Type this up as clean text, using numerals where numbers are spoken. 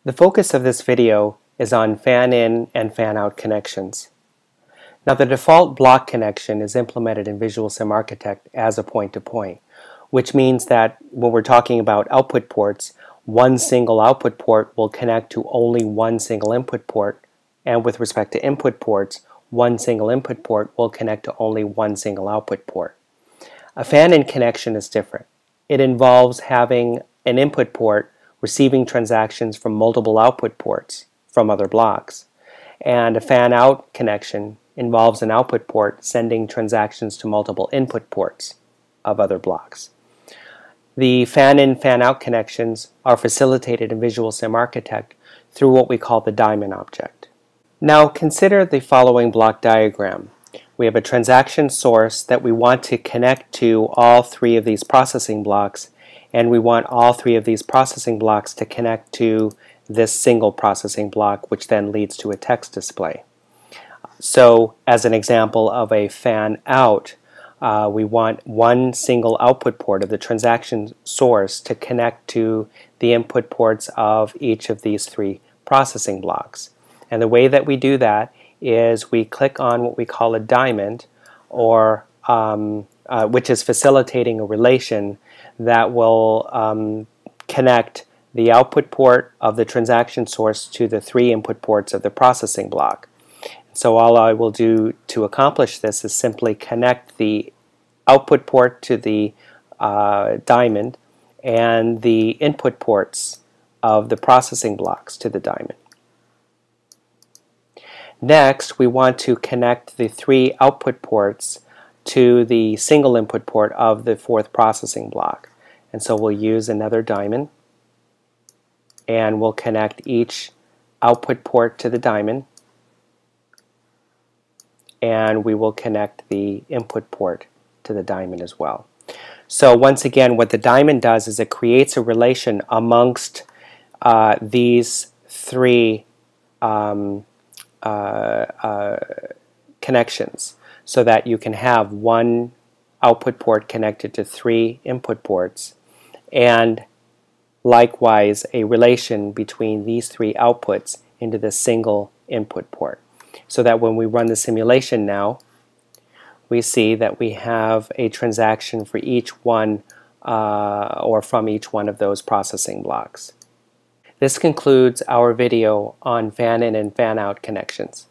The focus of this video is on fan-in and fan-out connections. Now, the default block connection is implemented in Visual Sim Architect as a point-to-point, which means that when we're talking about output ports, one single output port will connect to only one single input port, and with respect to input ports, one single input port will connect to only one single output port. A fan-in connection is different. It involves having an input port receiving transactions from multiple output ports from other blocks. And a fan-out connection involves an output port sending transactions to multiple input ports of other blocks. The fan-in, fan-out connections are facilitated in Visual Sim Architect through what we call the diamond object. Now consider the following block diagram. We have a transaction source that we want to connect to all three of these processing blocks, and we want all three of these processing blocks to connect to this single processing block, which then leads to a text display. So as an example of a fan-out, we want one single output port of the transaction source to connect to the input ports of each of these three processing blocks. And the way that we do that is we click on what we call a diamond, or which is facilitating a relation that will connect the output port of the transaction source to the three input ports of the processing block. So all I will do to accomplish this is simply connect the output port to the diamond and the input ports of the processing blocks to the diamond. Next, we want to connect the three output ports to the single input port of the fourth processing block. And so we'll use another diamond, and we'll connect each output port to the diamond, and we will connect the input port to the diamond as well. So once again, what the diamond does is it creates a relation amongst these three connections, so that you can have one output port connected to three input ports, and likewise a relation between these three outputs into the single input port. So that when we run the simulation now, we see that we have a transaction for each one or from each one of those processing blocks. This concludes our video on fan-in and fan-out connections.